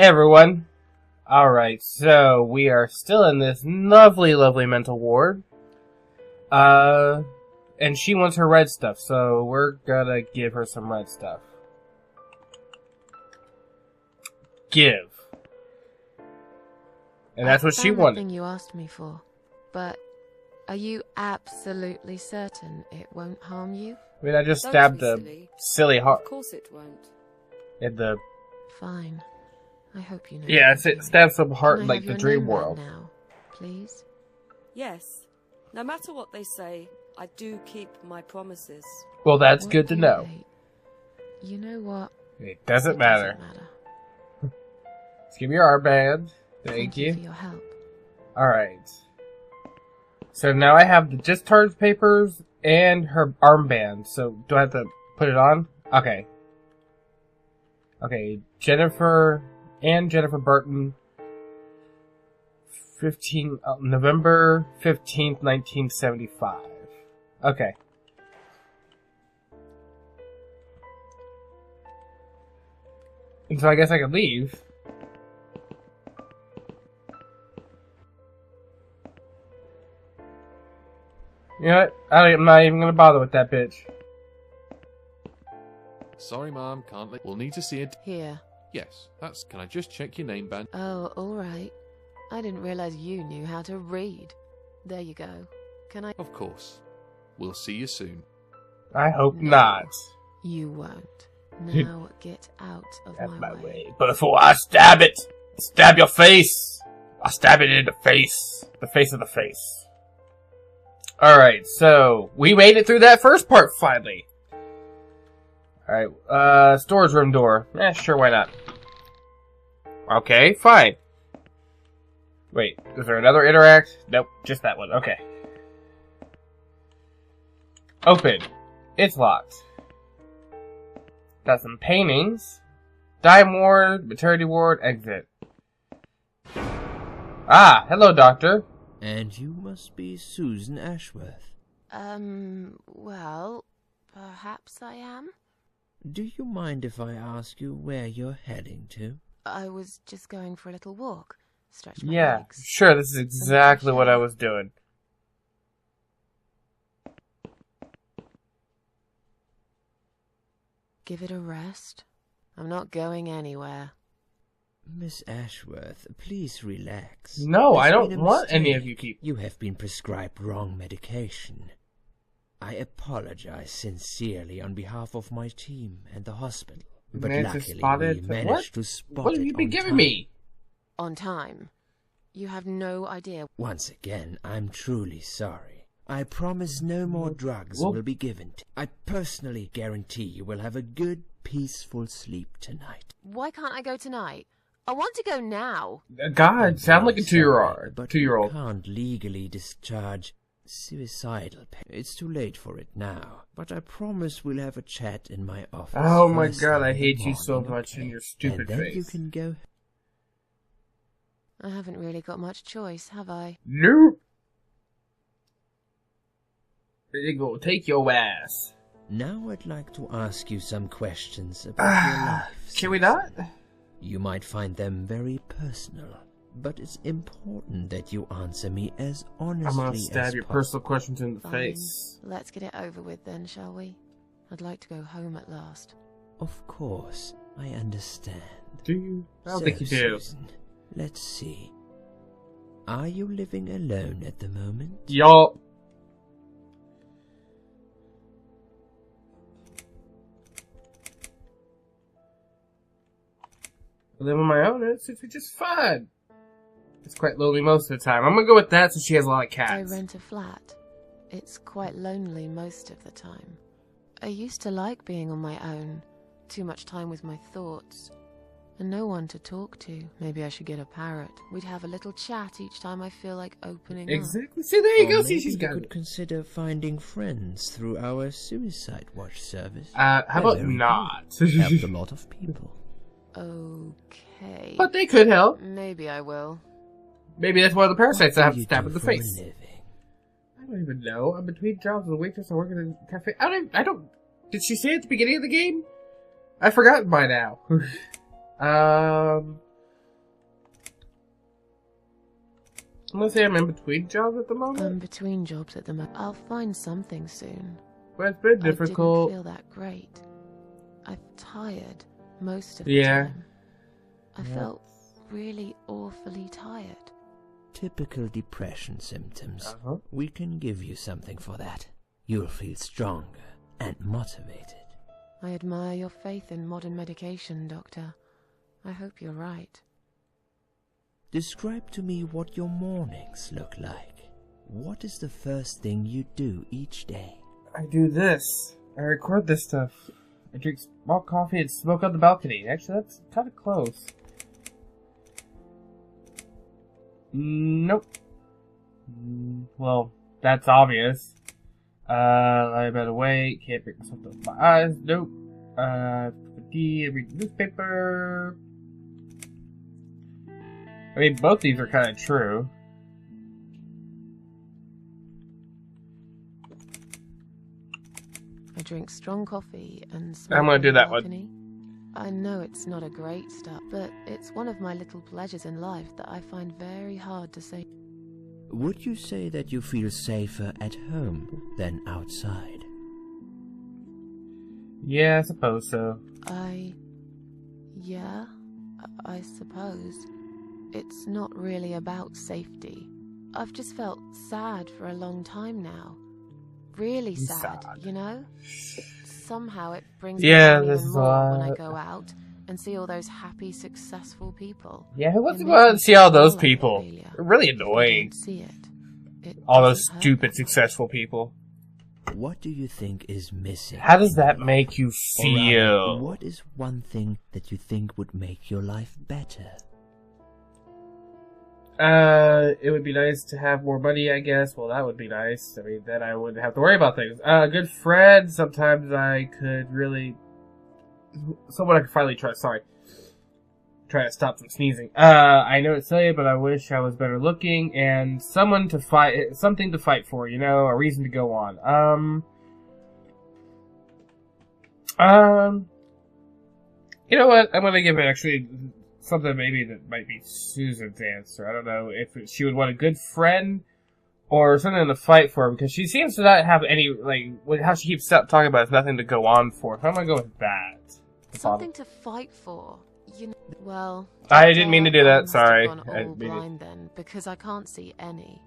Hey everyone. Alright, so we are still in this lovely, lovely mental ward. And she wants her red stuff, so we're gonna give her some red stuff. Give. And that's what she wanted. Thing you asked me for, but are you absolutely certain it won't harm you? I mean, I just stabbed a silly heart. Of course it won't. In the... Fine. I hope you know. Yeah, it stabbed some heart in, like, the dream name world. Now, please. Yes. No matter what they say, I do keep my promises. Well, that's good to know. You know what? It doesn't matter. Let's give me your armband. Thank you. For your help. Alright. So now I have the discharge papers and her armband. So do I have to put it on? Okay. Okay, Jennifer Burton. November 15th, 1975. Okay. And so I guess I could leave. You know what? I'm not even gonna bother with that bitch. Sorry, Mom, can't let. We'll need to see it. Here. Yes, that's. Can I just check your name band? Oh, alright. I didn't realize you knew how to read. There you go. Can I? Of course. We'll see you soon. I hope not. You won't. Now get out of my way. But before I stab it, stab your face. I'll stab it in the face. The face of the face. Alright, so we made it through that first part finally. Alright, storage room door. Sure, why not? Okay, fine. Wait, is there another interact? Nope, just that one. Okay. Open. It's locked. Got some paintings. Dime ward, maternity ward, exit. Ah, hello, doctor. And you must be Susan Ashworth. Well, perhaps I am. Do you mind if I ask you where you're heading to? I was just going for a little walk. Stretch my legs. Sure, this is exactly what I was doing. Give it a rest. I'm not going anywhere. Miss Ashworth, please relax. No, I don't want any of you people. You have been prescribed wrong medication. I apologize sincerely on behalf of my team and the hospital. But luckily, we managed to spot it. What have you been giving me? On time. You have no idea. Once again, I'm truly sorry. I promise no more drugs will be given to you. I personally guarantee you will have a good, peaceful sleep tonight. Why can't I go tonight? I want to go now. God, sound like a 2-year-old. But you can't legally discharge suicidal pain. It's too late for it now. But I promise we'll have a chat in my office. Oh my God, I hate you so much in your stupid and then face. You can go. I haven't really got much choice, have I? Nope. They go take your ass. Now I'd like to ask you some questions about your life. Can we not? You might find them very personal, but it's important that you answer me as honestly as possible. I'm gonna stab your personal questions in the face. Let's get it over with then, shall we? I'd like to go home at last. Of course, I understand. Do you? I don't think you do. Susan, let's see. Are you living alone at the moment? Y'all. I live on my own, it's just fun. It's quite lonely most of the time. I'm gonna go with that since she has a lot of cats. I rent a flat. It's quite lonely most of the time. I used to like being on my own. Too much time with my thoughts. And no one to talk to. Maybe I should get a parrot. We'd have a little chat each time I feel like opening up. Exactly. See, there you go. See, she's got it. You could consider finding friends through our suicide watch service. How about not? Helped a lot of people. Okay. But they could help. Maybe I will. Maybe that's one of the parasites I have to stab in the for a face. living? I don't even know. I'm between jobs as a waitress and working in a cafe. I don't. Did she say at the beginning of the game? I've forgotten by now. I'm gonna say I'm in between jobs at the moment. I'm between jobs at the moment. I'll find something soon. But it's been difficult. I didn't feel that great. I'm tired most of the time. I felt really awfully tired. Typical depression symptoms. We can give you something for that. You'll feel stronger and motivated. I admire your faith in modern medication, Doctor. I hope you're right. Describe to me what your mornings look like. What is the first thing you do each day? I do this. I record this stuff. I drink small coffee and smoke on the balcony. Actually, that's kind of close. Nope. Well, that's obvious. I'm out of weight. Can't bring myself to open my eyes. Nope. Tea. I read the newspaper. I mean, both these are kind of true. I drink strong coffee and smoke. I'm gonna do that balcony. I know it's not a great start, but it's one of my little pleasures in life that I find very hard to say. Would you say that you feel safer at home than outside? Yeah, I suppose so. Yeah, I suppose. It's not really about safety. I've just felt sad for a long time now. Really sad, you know? Somehow it brings me down even more when I go out and see all those happy, successful people. Yeah, who wants to go out and see all those people? They're really annoying. See it. All those stupid, successful people. What do you think is missing? How does that make you feel? What is one thing that you think would make your life better? It would be nice to have more money, I guess. Well, that would be nice. I mean, then I wouldn't have to worry about things. A good friend. Sometimes I could really... Someone I could finally try... Sorry. Try to stop from sneezing. I know it's silly, but I wish I was better looking. And someone to fight... Something to fight for, you know? A reason to go on. You know what? I'm gonna give it actually... something maybe that might be Susan's answer. I don't know if she would want a good friend or something to fight for, because she seems to not have any, like, how she keeps talking about is nothing to go on for. So I'm gonna go with that. Something to fight for. You know, well, I didn't mean to do that. Sorry. I all blind then, because I can't see any.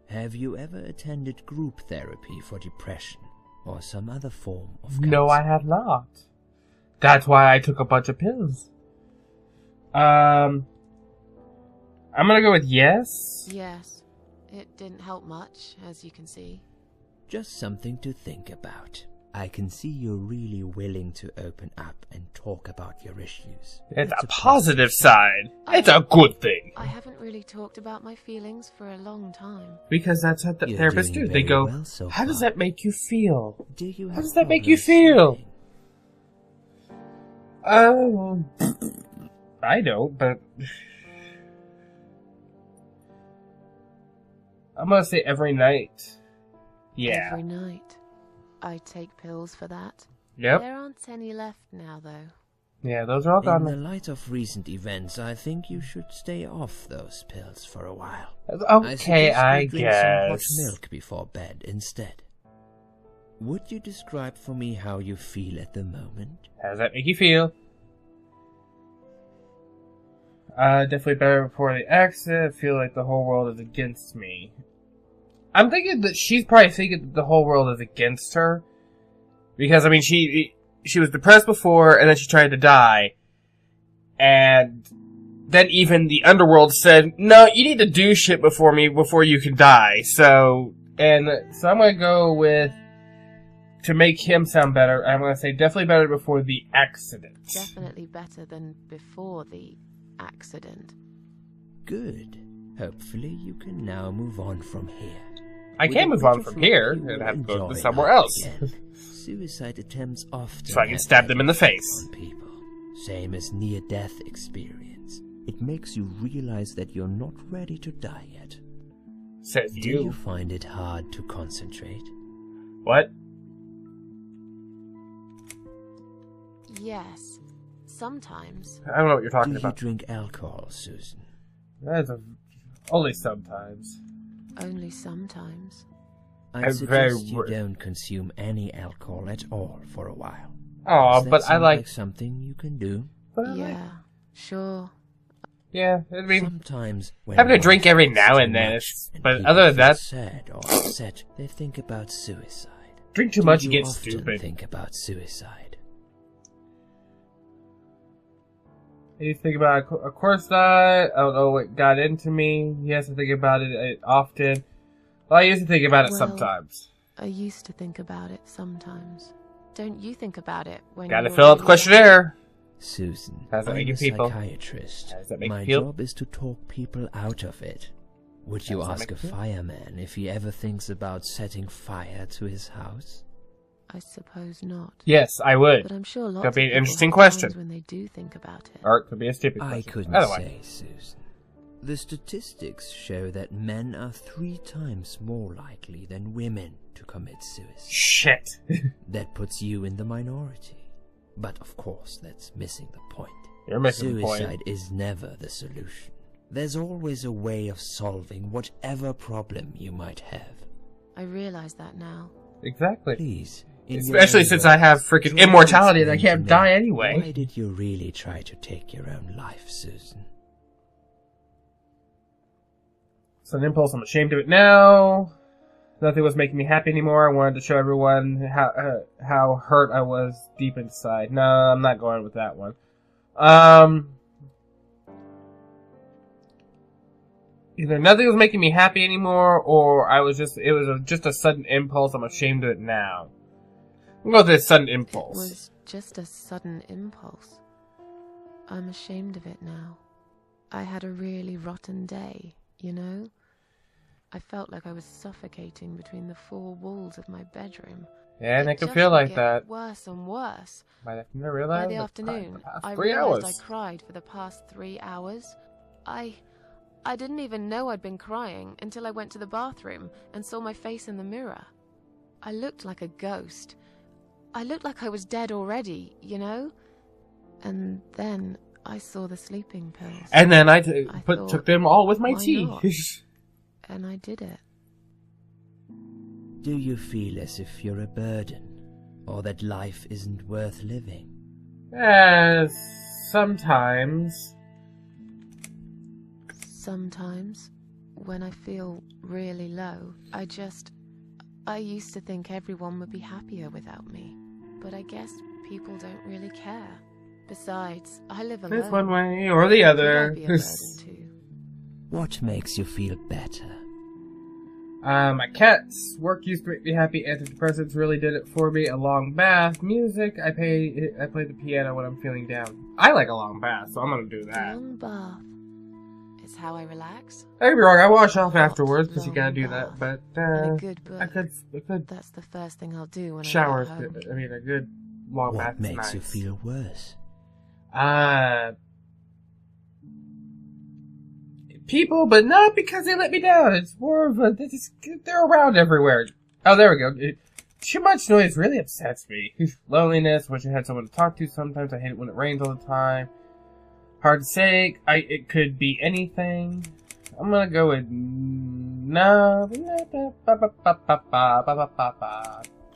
Have you ever attended group therapy for depression or some other form of counseling? No, I have not. That's why I took a bunch of pills. I'm gonna go with yes. Yes. It didn't help much, as you can see. Just something to think about. I can see you're really willing to open up and talk about your issues. It's a positive side. It's a good thing. I haven't really talked about my feelings for a long time. Because that's what the therapists do. They go, well so how does far. that make you feel? Do you How have does that make you problems feel? sleeping? I don't, but... I'm gonna say every night. Yeah. Every night. I take pills for that. Yep. There aren't any left now, though. Yeah, those are all gone. In the light of recent events, I think you should stay off those pills for a while. Okay, I drink guess. some hot milk before bed instead. Would you describe for me how you feel at the moment? How does that make you feel? Definitely better before the accident. I feel like the whole world is against me. I'm thinking that she's probably thinking that the whole world is against her. Because, I mean, she was depressed before, and then she tried to die. And then even the underworld said, no, you need to do shit before you can die. So I'm gonna go with, to make him sound better, I'm gonna say definitely better before the accident. Definitely better than before the accident. Good. Hopefully you can now move on from here. I can't move on from here and have to go to somewhere else. Suicide attempts often So I can stab them in the face. on people. Same as near-death experience. It makes you realize that you're not ready to die yet. Says Do you find it hard to concentrate? What? Yes. Sometimes. I don't know what you're talking Do you about. drink alcohol, Susan? That's a Only sometimes. Only sometimes. I suggest you don't consume any alcohol at all for a while. Oh, but I like something you can do. Yeah, sure. Yeah, I mean, sometimes having a drink every now and then, but other than that, sad or upset, they think about suicide. Drink too much, you get often stupid. Think about suicide. You think about, of course not. I don't know what got into me. He has to think about it often. Well, I used to think about it sometimes. I used to think about it sometimes. Don't you think about it when Gotta fill out the questionnaire. Susan, I'm a psychiatrist. My job is to talk people out of it. Would you ask a fireman if he ever thinks about setting fire to his house? I suppose not. Yes, I would. But I'm sure lots could be an of interesting question. when they do think about it. Or it could be a stupid question. I couldn't say, Susan. The statistics show that men are 3 times more likely than women to commit suicide. Shit. That puts you in the minority. But of course, that's missing the point. You're missing the point. Suicide is never the solution. There's always a way of solving whatever problem you might have. I realize that now. Exactly. Please. Especially since I have freaking immortality and I can't die anyway. Why did you really try to take your own life, Susan? It's an impulse. I'm ashamed of it now. Nothing was making me happy anymore. I wanted to show everyone how hurt I was deep inside. No, I'm not going with that one. Either nothing was making me happy anymore, or it was just a sudden impulse. I'm ashamed of it now. I'm going with this sudden impulse. It was just a sudden impulse. I'm ashamed of it now. I had a really rotten day, you know? I felt like I was suffocating between the 4 walls of my bedroom. Yeah, and it can feel like that. Worse and worse. By the afternoon, I realized I cried for the past 3 hours. I didn't even know I'd been crying until I went to the bathroom and saw my face in the mirror. I looked like a ghost. I looked like I was dead already, you know? And then I saw the sleeping pills. And then I took them all with my tea. And I did it. Do you feel as if you're a burden? Or that life isn't worth living? Sometimes. Sometimes, when I feel really low, I used to think everyone would be happier without me. But I guess people don't really care. Besides, I live alone. It's one way or the other. Could I be a burden too? What makes you feel better? My cats. Work used to make me happy. Antidepressants really did it for me. A long bath. Music. I play the piano when I'm feeling down. I like a long bath, so I'm gonna do that. A long bath. It's how I relax. I could be wrong. I wash off afterwards because you gotta do that. But a good book. I could. That's the first thing I'll do when shower. I get home. I mean, a good long bath. What makes nice. you feel worse? People, but not because they let me down. It's more of they're around everywhere. Oh, there we go. Too much noise really upsets me. Loneliness. Wish I had someone to talk to. Sometimes I hate it when it rains all the time. Hard to say. It could be anything. I'm gonna go with no. I'm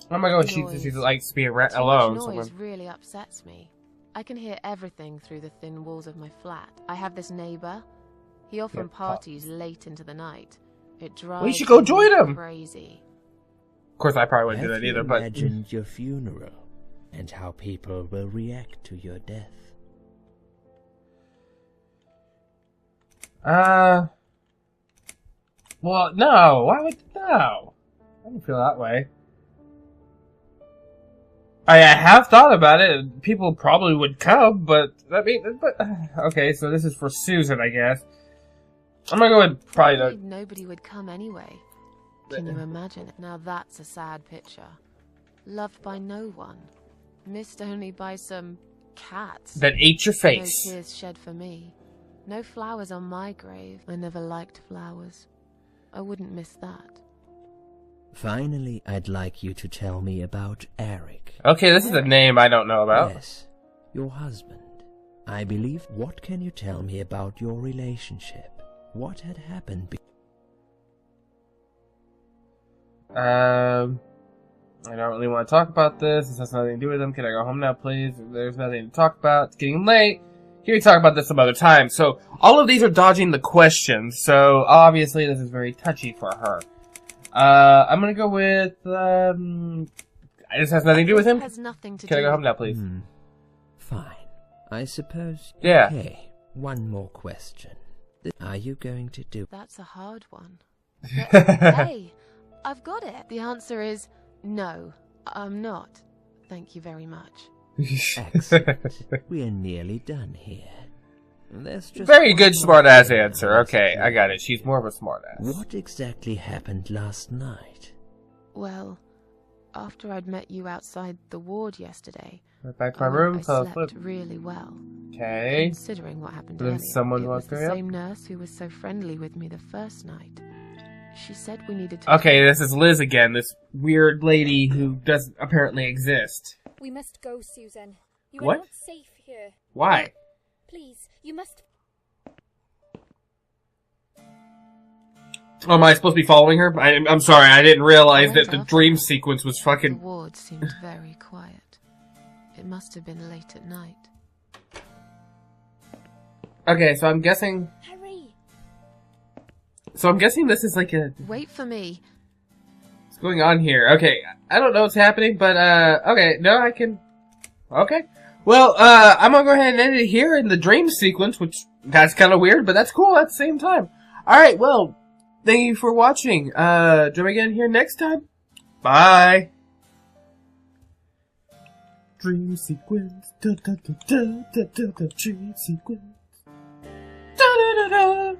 gonna go with she likes being alone. Noise really upsets me. I can hear everything through the thin walls of my flat. I have this neighbor. He often parties late into the night. It drives we should go join him. Crazy. Of course, I probably wouldn't do that either. But imagined your funeral and how people will react to your death. Well, no. Why would no? I don't feel that way. I have thought about it. People probably would come, but okay. So this is for Susan, I guess. I'm gonna go with probably nobody would come anyway. Can you imagine it? Now that's a sad picture. Loved by no one. Missed only by some cats. That ate your face. No tears shed for me. No flowers on my grave. I never liked flowers. I wouldn't miss that. Finally, I'd like you to tell me about Eric. Okay, this is a name I don't know about. Yes, your husband. I believe. What can you tell me about your relationship? What had happened? I don't really want to talk about this. This has nothing to do with them. Can I go home now, please? There's nothing to talk about. It's getting late. Can we talk about this some other time? So, all of these are dodging the questions. So, obviously, this is very touchy for her. I'm gonna go with, this has nothing to do with him. Has nothing to Can do I go home now, please? Fine. I suppose... Yeah. Okay, one more question. Are you going to do... That's a hard one. Hey, I've got it. The answer is no, I'm not. Thank you very much. Excellent. We are nearly done here. There's just Very good one more smart-ass thing answer. I must Okay, do. I got it. She's more of a smart-ass. What exactly happened last night? Well, after I'd met you outside the ward yesterday, Went back to my I room, I fell slept asleep. really well. Okay. Considering what happened Then earlier, someone it was woke the her up? same nurse who was so friendly with me the first night. She said we needed to... Okay, this is Liz again, this weird lady who doesn't apparently exist. We must go, Susan. You What? are not safe here. Why? Please, you must... Oh, am I supposed to be following her? I'm sorry, I didn't realize that the Went dream after her. sequence was The fucking... ward seemed very quiet. It must have been late at night. Okay, so I'm guessing... Hurry! So I'm guessing this is like a... Wait for me. What's going on here? Okay, I don't know what's happening, but, okay, no, I can... Okay. Well, I'm gonna go ahead and end it here in the dream sequence, which, that's kind of weird, but that's cool at the same time. Alright, well, thank you for watching. Join me again here next time. Bye. Dream sequence. Da da da da da da da. Dream sequence. Da da da da.